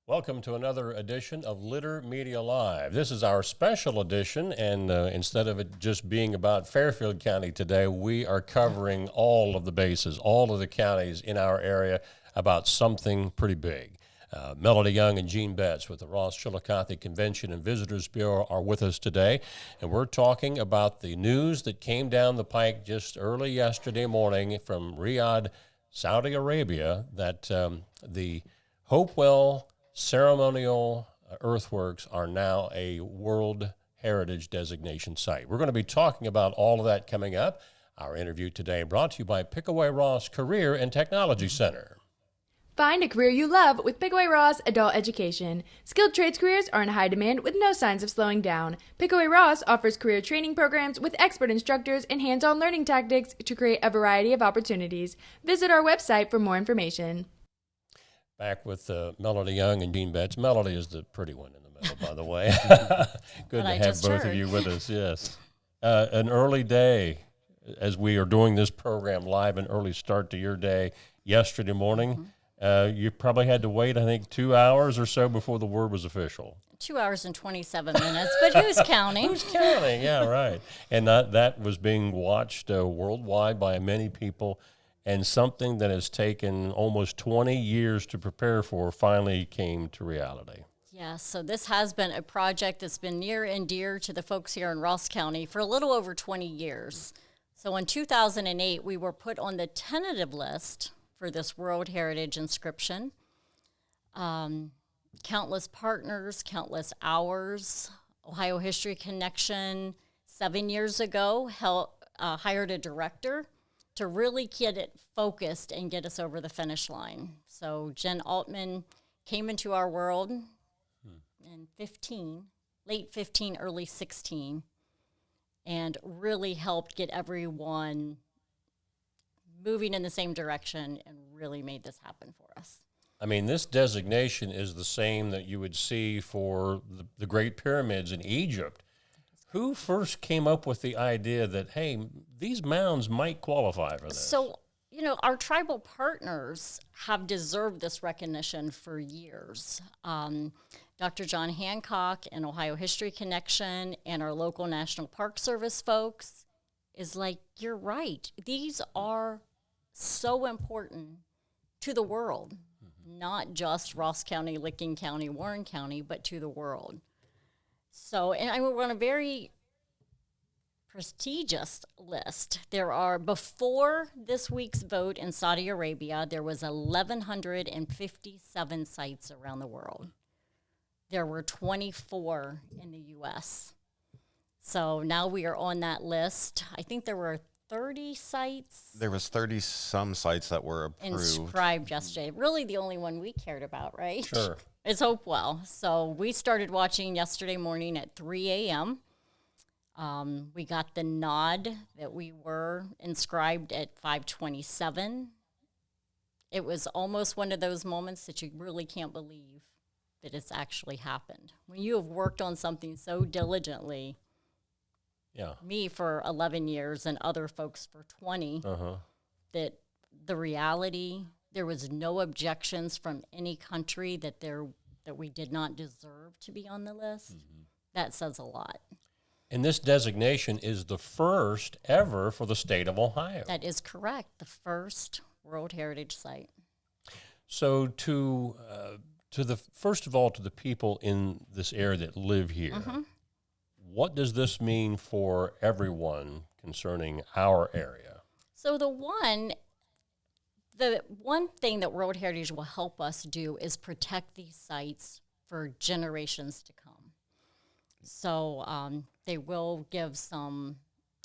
Welcome to another edition of Litter Media Live. This is our special edition, and instead of it just being about Fairfield County today, we are covering all of the bases, all of the counties in our area about something pretty big. Melody Young and Gene Betts with the Ross-Chillicothe Convention and Visitors Bureau are with us today, and we're talking about the news that came down the pike just early yesterday morning from Riyadh, Saudi Arabia, that the Hopewell ceremonial earthworks are now a World Heritage Designation site. We're going to be talking about all of that coming up. Our interview today brought to you by Pickaway Ross Career and Technology Center. Find a career you love with Pickaway Ross Adult Education. Skilled trades careers are in high demand with no signs of slowing down. Pickaway Ross offers career training programs with expert instructors and hands-on learning tactics to create a variety of opportunities. Visit our website for more information. Back with Melody Young and Gene Betts. Melody is the pretty one in the middle, by the way. Good to have both of you with us, yes. An early day as we are doing this program live, an early start to your day yesterday morning. You probably had to wait, I think, 2 hours or so before the word was official. 2 hours and 27 minutes, but who's counting? Who's counting? Yeah, right. And that was being watched worldwide by many people. And something that has taken almost 20 years to prepare for finally came to reality. Yeah, so this has been a project that's been near and dear to the folks here in Ross County for a little over 20 years. So in 2008, we were put on the tentative list for this World Heritage inscription. Countless partners, countless hours. Ohio History Connection 7 years ago hired a director to really get it focused and get us over the finish line. So Jen Altman came into our world in late 15, early 16, and really helped get everyone moving in the same direction and really made this happen for us. I mean, this designation is the same that you would see for the Great Pyramids in Egypt. Who first came up with the idea that, hey, these mounds might qualify for this? So, our tribal partners have deserved this recognition for years. Dr. John Hancock and Ohio History Connection and our local National Park Service folks is like, you're right. These are so important to the world, not just Ross County, Licking County, Warren County, but to the world. So, and we're on a very prestigious list. Before this week's vote in Saudi Arabia, there was 1,157 sites around the world. There were 24 in the U.S. So now we are on that list. I think there were 30 sites. There was 30-some sites that were approved. Inscribed yesterday. Really the only one we cared about, right? Sure. Is Hopewell. So we started watching yesterday morning at 3 a.m. We got the nod that we were inscribed at 5:27. It was almost one of those moments that you really can't believe that it's actually happened. When you have worked on something so diligently, me for 11 years and other folks for 20, that the reality, there was no objections from any country that we did not deserve to be on the list. That says a lot. And this designation is the first ever for the state of Ohio. That is correct. The first World Heritage Site. So first of all, to the people in this area that live here, what does this mean for everyone concerning our area? So the one thing that World Heritage will help us do is protect these sites for generations to come. So they will give some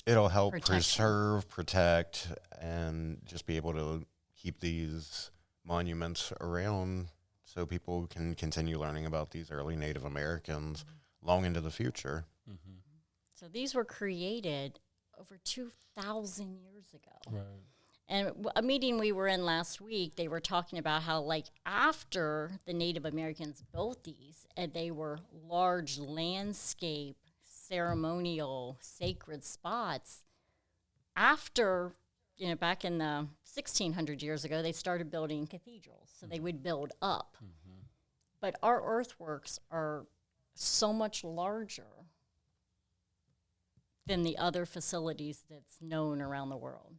It'll help protection. Preserve, protect, and just be able to keep these monuments around so people can continue learning about these early Native Americans long into the future. So these were created over 2,000 years ago. Right. And a meeting we were in last week, they were talking about how, like, after the Native Americans built these, and they were large landscape, ceremonial, sacred spots, after, back in the 1,600 years ago, they started building cathedrals. So they would build up. But our earthworks are so much larger than the other facilities that's known around the world.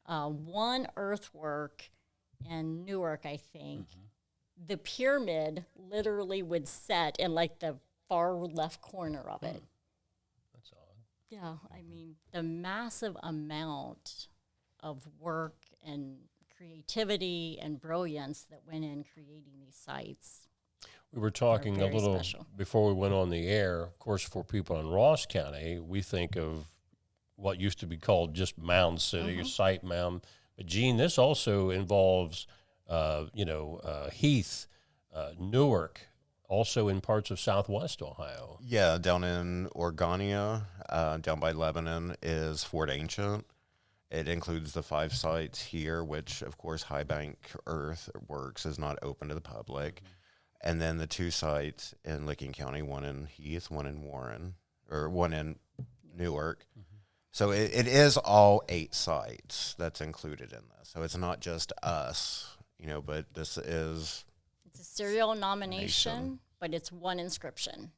One earthwork in Newark, I think, the pyramid literally would set in like the far left corner of it. That's odd. Yeah, I mean, the massive amount of work and creativity and brilliance that went in creating these sites. We were talking a very little special. before we went on the air. Of course, for people in Ross County, we think of what used to be called just Mound City or Site Mound. But Gene, this also involves, Heath, Newark, also in parts of Southwest Ohio. Yeah, down in Organia, down by Lebanon, is Fort Ancient. It includes the 5 sites here, which, of course, High Bank Earthworks is not open to the public. And then the 2 sites in Licking County, one in Heath, one in Warren, or one in Newark. So it is all 8 sites that's included in this. So it's not just us, but this is... It's a serial nomination, but it's one inscription.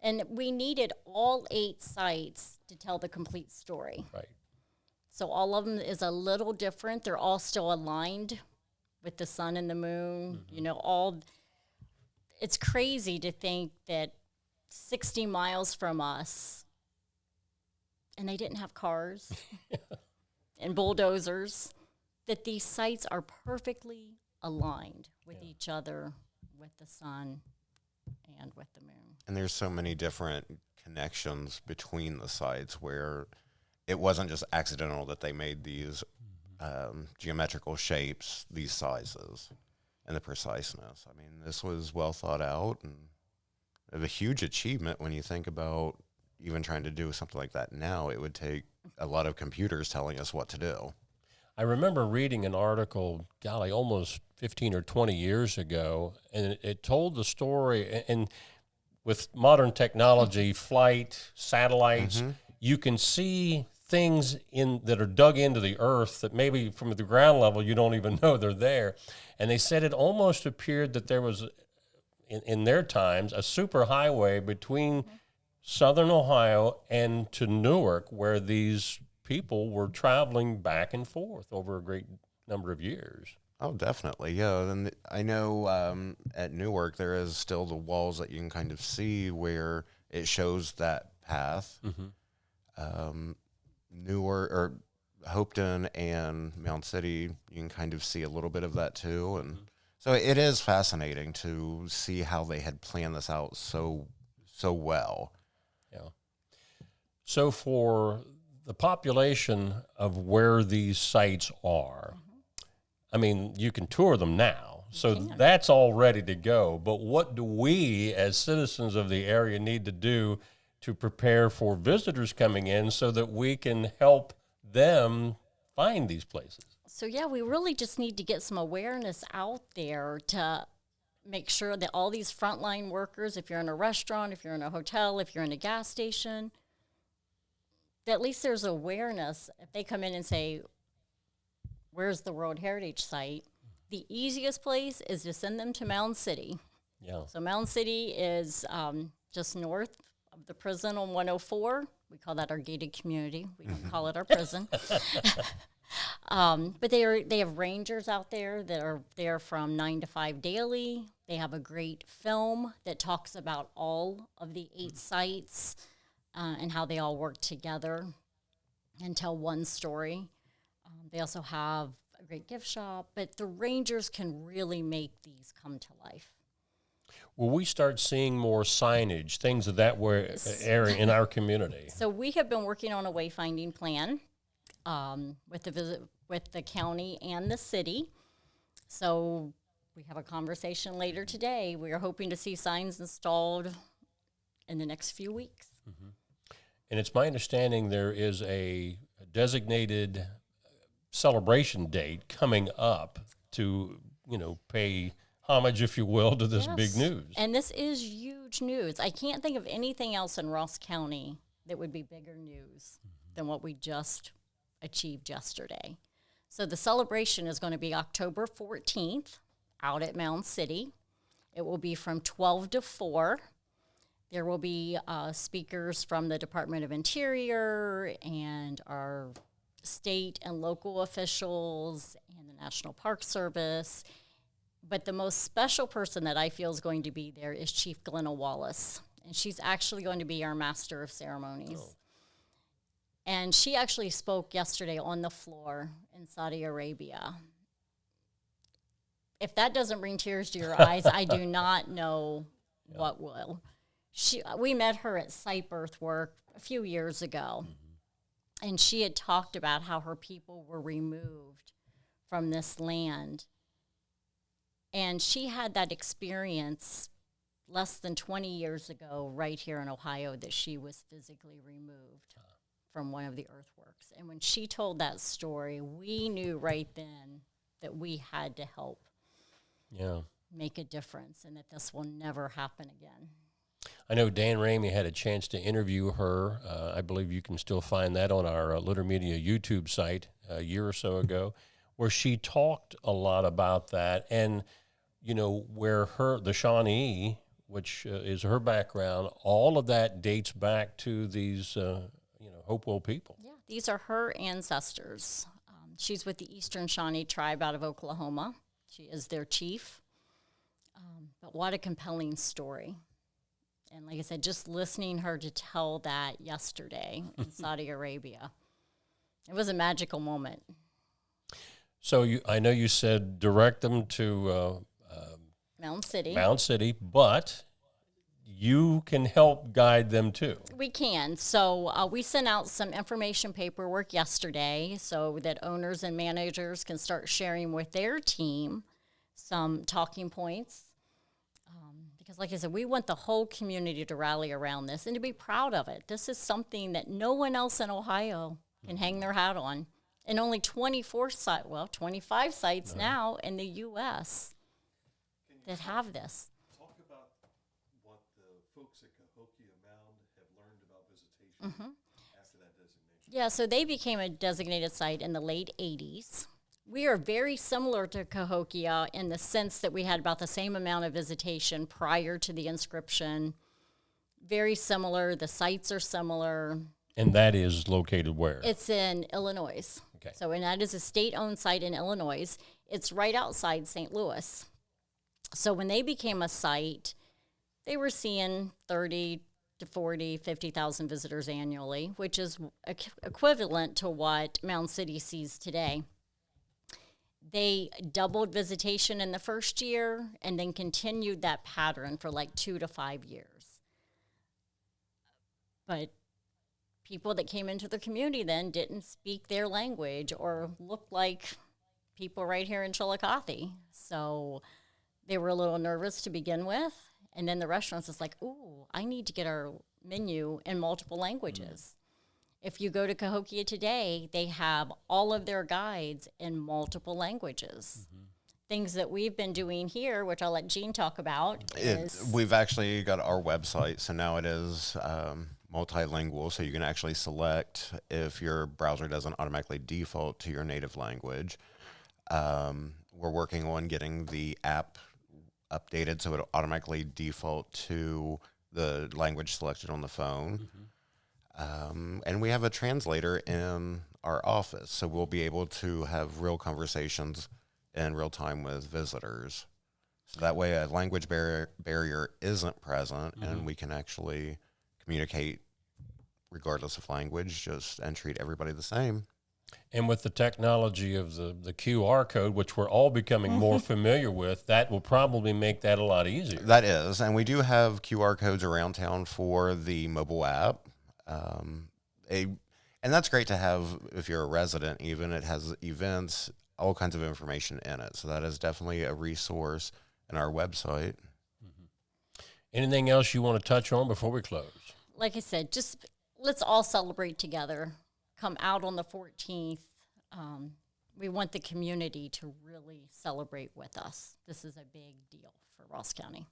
And we needed all 8 sites to tell the complete story. Right. So all of them is a little different. They're all still aligned with the sun and the moon, It's crazy to think that 60 miles from us, and they didn't have cars and bulldozers, that these sites are perfectly aligned with each other, with the sun and with the moon. And there's so many different connections between the sites where it wasn't just accidental that they made these geometrical shapes, these sizes, and the preciseness. I mean, this was well thought out and a huge achievement when you think about even trying to do something like that now. It would take a lot of computers telling us what to do. I remember reading an article, almost 15 or 20 years ago, and it told the story, and with modern technology, flight, satellites, you can see things that are dug into the earth that maybe from the ground level you don't even know they're there. And they said it almost appeared that there was, in their times, a super highway between southern Ohio and to Newark, where these people were traveling back and forth over a great number of years. Oh, definitely, yeah. And I know at Newark there is still the walls that you can kind of see where it shows that path. Newark or Hopeton and Mound City, you can kind of see a little bit of that too. And so it is fascinating to see how they had planned this out so well. Yeah. So for the population of where these sites are, I mean, you can tour them now. So that's all ready to go. But what do we as citizens of the area need to do to prepare for visitors coming in so that we can help them find these places? So yeah, we really just need to get some awareness out there to make sure that all these frontline workers, if you're in a restaurant, if you're in a hotel, if you're in a gas station, that at least there's awareness. If they come in and say, where's the World Heritage Site? The easiest place is to send them to Mound City. Yeah. So Mound City is just north of the prison on 104. We call that our gated community. We don't call it our prison. But they have rangers out there that are there from 9 to 5 daily. They have a great film that talks about all of the 8 sites and how they all work together and tell one story. They also have a great gift shop, but the rangers can really make these come to life. Will we start seeing more signage, things of that area in our community? So we have been working on a wayfinding plan with the county and the city. So we have a conversation later today. We are hoping to see signs installed in the next few weeks. And it's my understanding there is a designated celebration date coming up to, pay homage, if you will, to this big news. And this is huge news. I can't think of anything else in Ross County that would be bigger news than what we just achieved yesterday. So the celebration is going to be October 14th out at Mound City. It will be from 12 to 4. There will be speakers from the Department of Interior and our state and local officials and the National Park Service. But the most special person that I feel is going to be there is Chief Glenna Wallace. And she's actually going to be our Master of Ceremonies. Oh. And she actually spoke yesterday on the floor in Saudi Arabia. If that doesn't bring tears to your eyes, I do not know what will. We met her at Ohio Earthworks a few years ago, and she had talked about how her people were removed from this land. And she had that experience less than 20 years ago right here in Ohio that she was physically removed from one of the earthworks. And when she told that story, we knew right then that we had to help make a difference and that this will never happen again. I know Dan Ramey had a chance to interview her. I believe you can still find that on our Litter Media YouTube site a year or so ago, where she talked a lot about that. And, you know, where the Shawnee, which is her background, all of that dates back to these, Hopewell people. Yeah, these are her ancestors. She's with the Eastern Shawnee tribe out of Oklahoma. She is their chief. But what a compelling story. And like I said, just listening her to tell that yesterday in Saudi Arabia, it was a magical moment. So I know you said direct them to Mound City, but you can help guide them too. We can. So we sent out some information paperwork yesterday so that owners and managers can start sharing with their team some talking points. Because like I said, we want the whole community to rally around this and to be proud of it. This is something that no one else in Ohio can hang their hat on. And only 25 sites now in the U.S. that have this. Talk about what the folks at Cahokia Mound have learned about visitation after that designation. Yeah, so they became a designated site in the late 80s. We are very similar to Cahokia in the sense that we had about the same amount of visitation prior to the inscription. Very similar. The sites are similar. And that is located where? It's in Illinois. Okay. So, and that is a state-owned site in Illinois. It's right outside St. Louis. So when they became a site, they were seeing 30 to 40, 50,000 visitors annually, which is equivalent to what Mound City sees today. They doubled visitation in the first year and then continued that pattern for like 2 to 5 years. But people that came into the community then didn't speak their language or looked like people right here in Chillicothe. So they were a little nervous to begin with. And then the restaurants is like, ooh, I need to get our menu in multiple languages. If you go to Cahokia today, they have all of their guides in multiple languages. Things that we've been doing here, which I'll let Jean talk about. We've actually got our website, so now it is multilingual, so you can actually select if your browser doesn't automatically default to your native language. We're working on getting the app updated so it'll automatically default to the language selected on the phone. And we have a translator in our office, so we'll be able to have real conversations in real time with visitors. So that way a language barrier isn't present, and we can actually communicate regardless of language, and treat everybody the same. And with the technology of the QR code, which we're all becoming more familiar with, that will probably make that a lot easier. That is, and we do have QR codes around town for the mobile app. And that's great to have if you're a resident even. It has events, all kinds of information in it. So that is definitely a resource in our website. Anything else you want to touch on before we close? Like I said, just let's all celebrate together. Come out on the 14th. We want the community to really celebrate with us. This is a big deal for Ross County.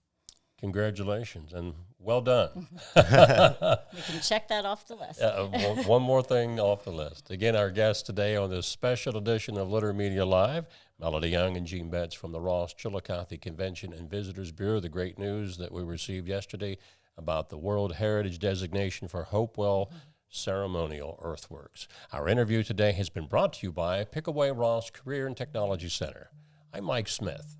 Congratulations and well done. We can check that off the list. One more thing off the list. Again, our guests today on this special edition of Litter Media Live, Melody Young and Gene Betts from the Ross Chillicothe Convention and Visitors Bureau. The great news that we received yesterday about the World Heritage designation for Hopewell Ceremonial Earthworks. Our interview today has been brought to you by Pickaway Ross Career and Technology Center. I'm Mike Smith.